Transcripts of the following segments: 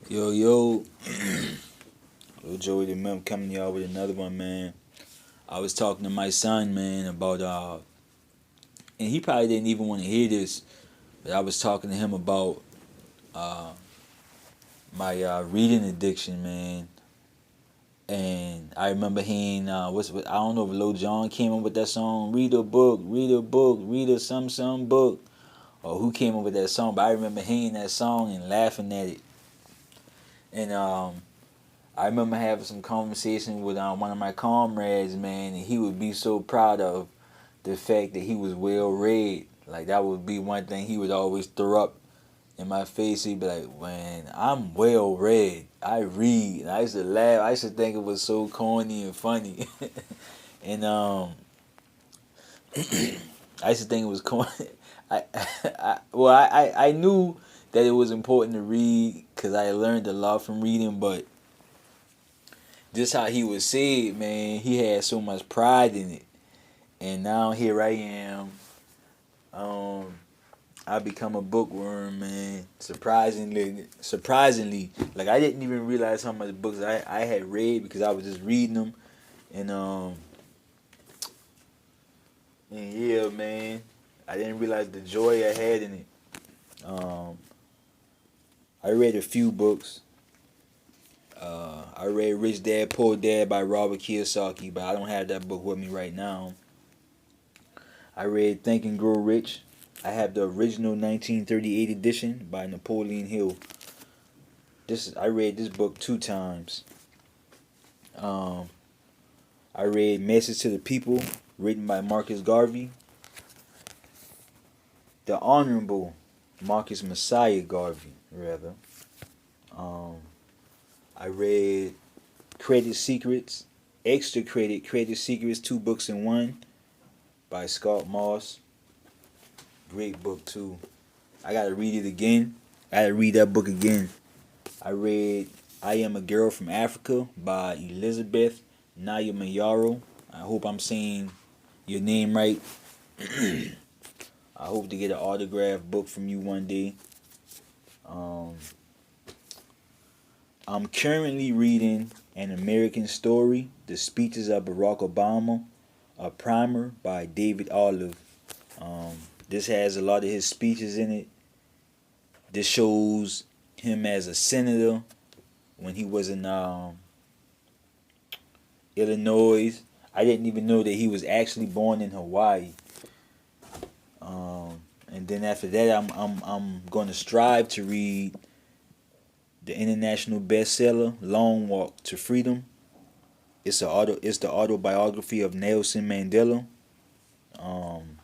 Yo, yo, liljoeythamimp coming y'all with another one, man. I was talking to my son, man, about and he probably didn't even want to hear this, but I was talking to him about uh, my reading addiction, man. And I remember hearing I don't know if Lil Jon came up with that song, read a book, read a some book, or who came up with that song. But I remember hearing that song and laughing at it, and I remember having some conversation with one of my comrades, man, and he would be so proud of the fact that he was well read. Like that would be one thing he would always throw up in my face. He'd be like, "Man, I'm well read. I read." And I used to laugh. I used to think it was so corny and funny, and I used to think it was corny. I knew that it was important to read because I learned a lot from reading, but just how he would say it, man, he had so much pride in it. And now here I am. Um, I become a bookworm, man. Surprisingly, like I didn't even realize how much books I had read because I was just reading them, and and yeah, man, I didn't realize the joy I had in it. Um, I read a few books. I read Rich Dad Poor Dad by Robert Kiyosaki, but I don't have that book with me right now. I read Think and Grow Rich. I have the original 1938 edition by Napoleon Hill. I read this book two times. Um, I read Message to the People, written by Marcus Garvey. The Honorable Marcus Messiah Garvey, rather. Um, I read Credit Secrets, Extra Credit Secrets, two books in one by Scott Moss. Great book too. I gotta read it again. I gotta read that book again. I read I Am a Girl from Africa by Elizabeth Nyamayaro. I hope I'm saying your name right. I hope to get an autographed book from you one day. Um, I'm currently reading An American Story, The Speeches of Barack Obama, a primer by David Olive. Um, this has a lot of his speeches in it. This shows him as a senator when he was in Illinois. I didn't even know that he was actually born in Hawaii. And then after that, I'm going to strive to read the international bestseller Long Walk to Freedom. It's the autobiography of Nelson Mandela. Um,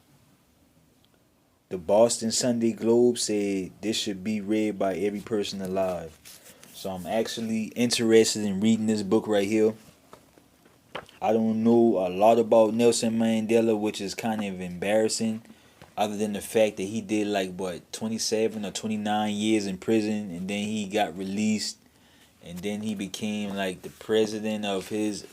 the Boston Sunday Globe said this should be read by every person alive. So I'm actually interested in reading this book right here. I don't know a lot about Nelson Mandela, which is kind of embarrassing, other than the fact that he did like what 27 or 29 years in prison, and then he got released, and then he became like the president of his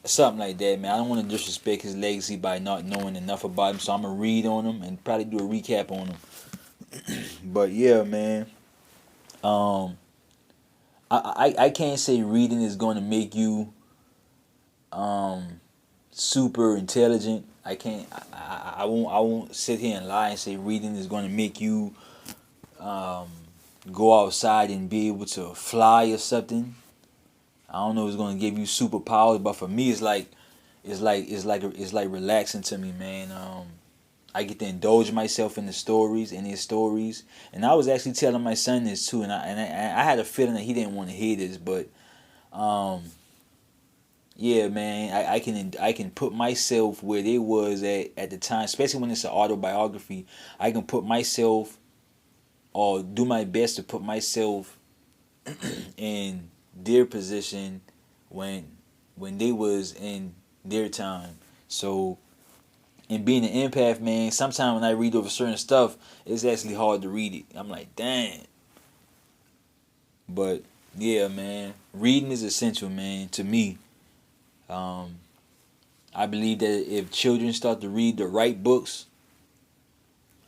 something like that. Man, I don't want to disrespect his legacy by not knowing enough about him, so I'm gonna read on him and probably do a recap on him. But yeah, man. Um, I can't say reading is going to make you um super intelligent. I can't. I won't sit here and lie and say reading is going to make you um go outside and be able to fly or something. I don't know if it's going to give you superpowers, but for me, it's like relaxing to me, man. I get to indulge myself in his stories, and I was actually telling my son this too, and I had a feeling that he didn't want to hear this, but um, yeah, man, I can put myself where they was at the time, especially when it's an autobiography. I can put myself or do my best to put myself in their position when they was in their time. So, and being an empath, man, sometimes when I read over certain stuff, it's actually hard to read it. I'm like, dang. But yeah, man, reading is essential, man, to me. Um, I believe that if children start to read the right books,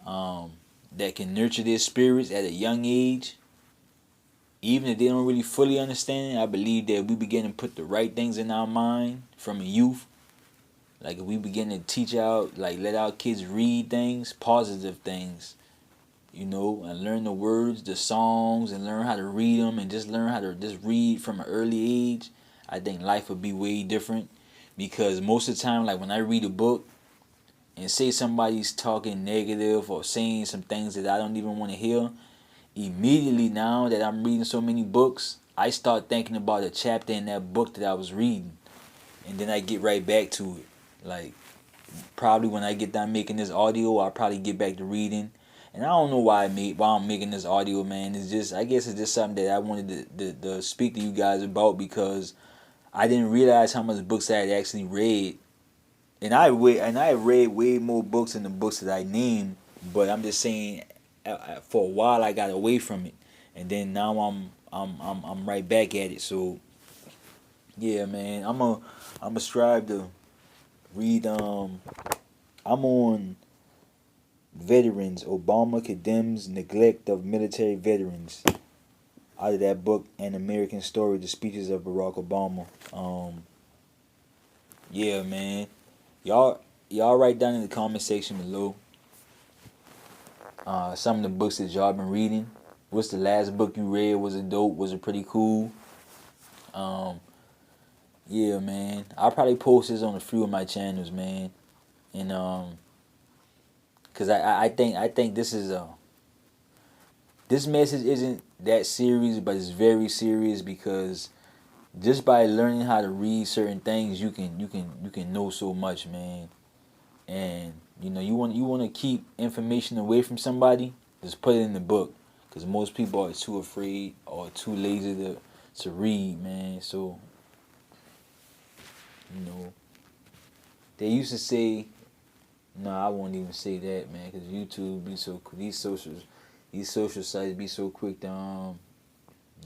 um, that can nurture their spirits at a young age, even if they don't really fully understand it, I believe that we begin to put the right things in our mind from a youth. Like if we begin to teach out, like let our kids read things, positive things, and learn the words, the songs, and learn how to read them, and just learn how to just read from an early age, I think life would be way different. Because most of the time, like when I read a book and say somebody's talking negative or saying some things that I don't even want to hear, immediately now that I'm reading so many books, I start thinking about a chapter in that book that I was reading, and then I get right back to it. Like probably when I get done making this audio, I'll probably get back to reading. And I don't know why I'm making this audio, man. It's just, I guess it's just something that I wanted to speak to you guys about, because I didn't realize how much books I had actually read, and I read way more books than the books that I named. But I'm just saying, for a while I got away from it, and then now I'm right back at it. So yeah, man, I'm a strive to read. I'm on Veterans. Obama condemns neglect of military veterans. Out of that book, An American Story, the speeches of Barack Obama. Yeah, man. Y'all, y'all write down in the comment section below some of the books that y'all been reading. What's the last book you read? Was it dope? Was it pretty cool? Um, yeah, man. I'll probably post this on a few of my channels, man. And cause I think this message isn't that serious, but it's very serious, because just by learning how to read certain things, you can know so much, man. And you want to keep information away from somebody, just put it in the book, because most people are too afraid or too lazy to read, man. So they used to say, no, I won't even say that, man, because YouTube be so, these social sites be so quick to nah,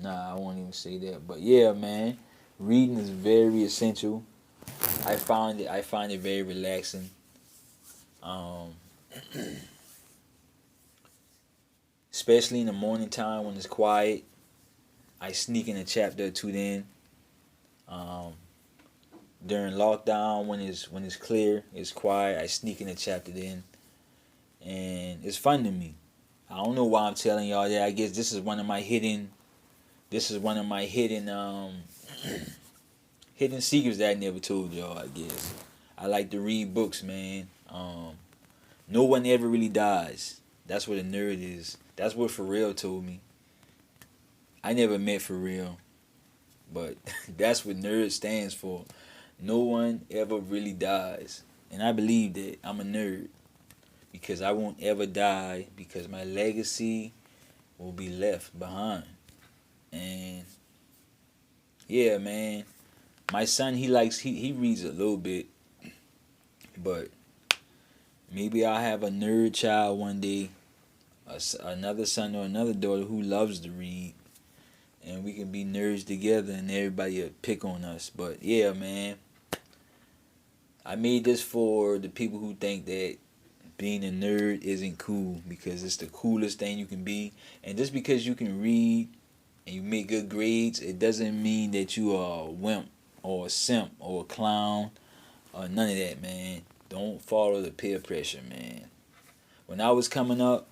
I won't even say that. But yeah, man, reading is very essential. I find it very relaxing. Um, Especially in the morning time when it's quiet. I sneak in a chapter or two then. Um, During lockdown, when it's clear, it's quiet, I sneak in a chapter then, and it's fun to me. I don't know why I'm telling y'all that. I guess this is one of my hidden. This is one of my hidden secrets that I never told y'all. I guess I like to read books, man. No one ever really dies. That's what a nerd is. That's what Pharrell told me. I never met Pharrell, but that's what nerd stands for. No one ever really dies. And I believe that. I'm a nerd because I won't ever die, because my legacy will be left behind. And yeah, man, my son, he reads a little bit, but maybe I'll have a nerd child one day, another son or another daughter who loves to read, and we can be nerds together, and everybody will pick on us. But yeah, man, I made this for the people who think that being a nerd isn't cool, because it's the coolest thing you can be. And just because you can read and you make good grades, it doesn't mean that you are a wimp or a simp or a clown or none of that, man. Don't follow the peer pressure, man. When I was coming up,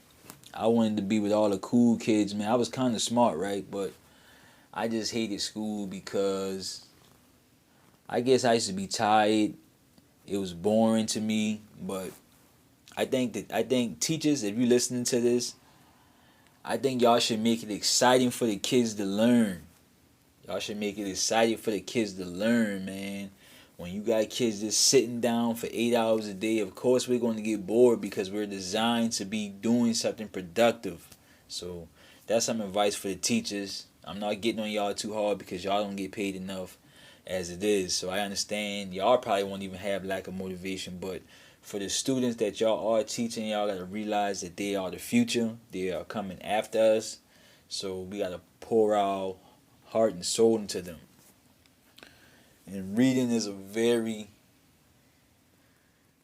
I wanted to be with all the cool kids, man. I was kind of smart, right? But I just hated school because I guess I used to be tired. It was boring to me. But I think teachers, if you're listening to this, I think y'all should make it exciting for the kids to learn. Y'all should make it exciting for the kids to learn, man. When you got kids just sitting down for 8 hours a day, of course we're going to get bored, because we're designed to be doing something productive. So that's some advice for the teachers. I'm not getting on y'all too hard, because y'all don't get paid enough as it is. So I understand y'all probably won't even have lack of motivation, but for the students that y'all are teaching, y'all gotta realize that they are the future. They are coming after us. So we gotta pour our heart and soul into them. And reading is a very,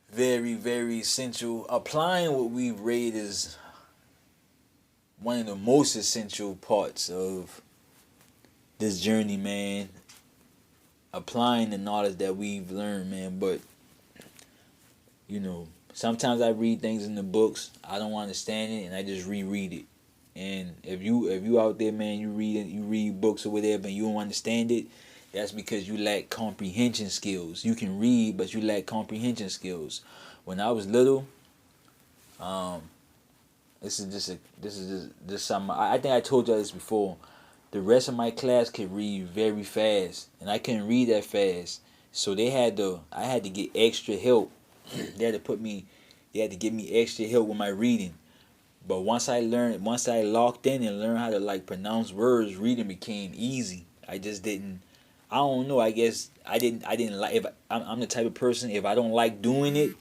very, very essential. Applying what we've read is one of the most essential parts of this journey, man, applying the knowledge that we've learned, man. But sometimes I read things in the books, I don't understand it, and I just reread it. And if you out there, man, you read books or whatever, and you don't understand it, that's because you lack comprehension skills. You can read, but you lack comprehension skills. When I was little, this is just something. I think I told y'all this before. The rest of my class could read very fast, and I couldn't read that fast. So I had to get extra help. They had to give me extra help with my reading. But once I locked in and learned how to like pronounce words, reading became easy. I don't know. I guess I didn't like. If I'm the type of person, if I don't like doing it,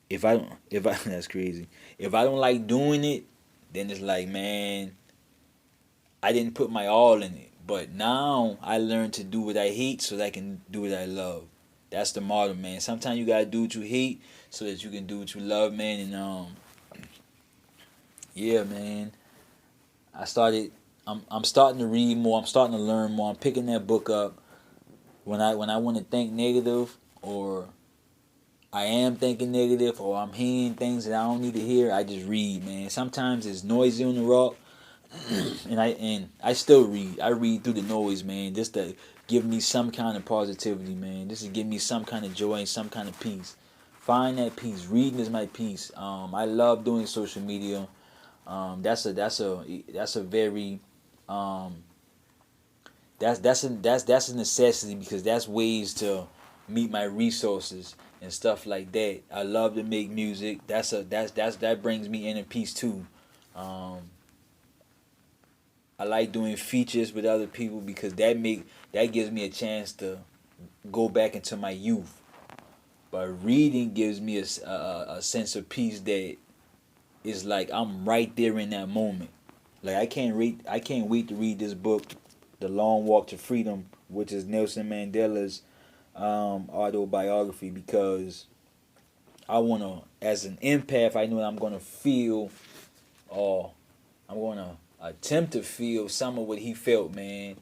that's crazy. If I don't like doing it, then it's like, man, I didn't put my all in it. But now I learned to do what I hate so that I can do what I love. That's the motto, man. Sometimes you gotta do what you hate so that you can do what you love, man. And yeah, man. I'm starting to read more. I'm starting to learn more. I'm picking that book up when I want to think negative, or I am thinking negative, or I'm hearing things that I don't need to hear. I just read, man. Sometimes it's noisy on the rock, and I still read. I read through the noise, man, just to give me some kind of positivity, man. Just to give me some kind of joy and some kind of peace. Find that peace. Reading is my peace. I love doing social media. That's a very that's a necessity, because that's ways to meet my resources and stuff like that. I love to make music. That brings me inner peace too. I like doing features with other people because that gives me a chance to go back into my youth. But reading gives me a sense of peace that is like I'm right there in that moment. Like I can't wait to read this book, The Long Walk to Freedom, which is Nelson Mandela's autobiography, because I wanna, as an empath, I know that I'm gonna feel, or I'm gonna attempt to feel some of what he felt, man.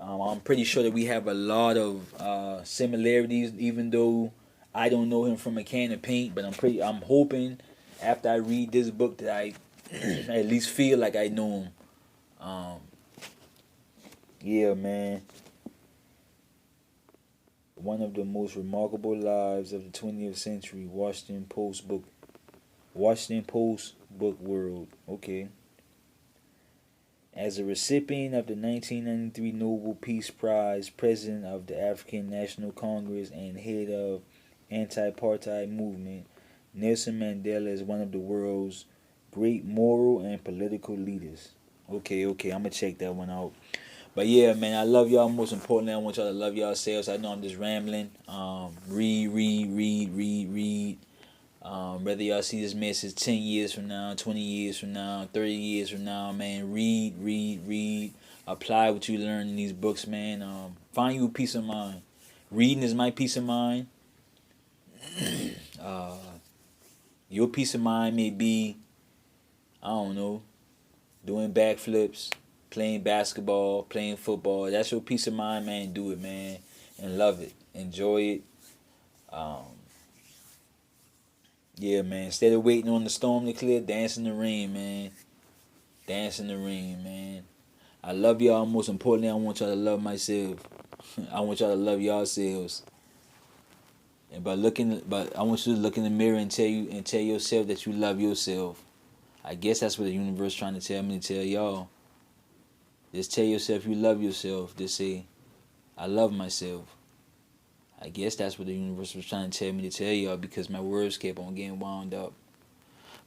I'm pretty sure that we have a lot of similarities, even though I don't know him from a can of paint. But I'm hoping after I read this book that I at least feel like I know him. Yeah, man. One of the most remarkable lives of the 20th century, Washington Post book world. Okay. As a recipient of the 1993 Nobel Peace Prize, president of the African National Congress, and head of anti-apartheid movement, Nelson Mandela is one of the world's great moral and political leaders. Okay, I'm gonna check that one out. But yeah, man, I love y'all. Most importantly, I want y'all to love yourselves. I know I'm just rambling. Read. Whether y'all see this message 10 years from now, 20 years from now, 30 years from now, man, read. Apply what you learn in these books, man. Find you a peace of mind. Reading is my peace of mind. Your peace of mind may be, I don't know, doing backflips, playing basketball, playing football. That's your peace of mind, man. Do it, man, and love it. Enjoy it. Yeah, man. Instead of waiting on the storm to clear, dance in the rain, man. Dance in the rain, man. I love y'all. Most importantly, I want y'all to love myself. I want y'all to love yourselves. But I want you to look in the mirror and tell yourself that you love yourself. I guess that's what the universe is trying to tell me to tell y'all. Just tell yourself you love yourself. Just say, I love myself. I guess that's what the universe was trying to tell me to tell y'all, because my words kept on getting wound up.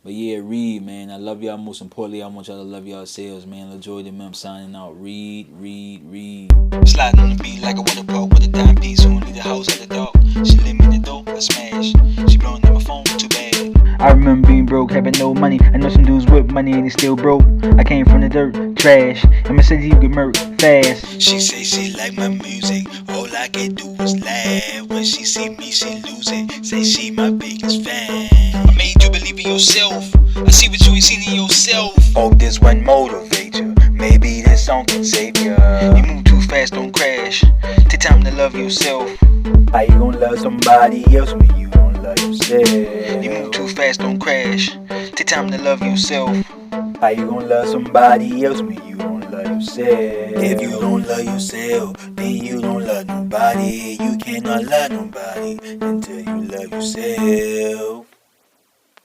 But yeah, read, man. I love y'all. Most importantly, I want y'all to love yourselves, man. liljoeythamimp signing out. Read. Sliding on the beat like a water park with a dime piece. Who need the house of the dog. She live in the though, a smash. She blowing up my phone, too bad. I remember being broke, having no money. I know some dudes with money and they still broke. I came from the dirt, trash. In my city you get murked fast. She say she like my music. All I can do is laugh. When she see me, she lose it. Say she my biggest fan. I made you believe in yourself. I see what you ain't seen in yourself. Hope this one motivate you. Maybe this song can save you. You move too fast, don't crash. Take time to love yourself. How you gonna love somebody else when you don't love yourself? You move too fast, don't crash. Take time to love yourself. How you gonna love somebody else when you don't love yourself? If you don't love yourself, then you don't love nobody. You cannot love nobody until you love yourself.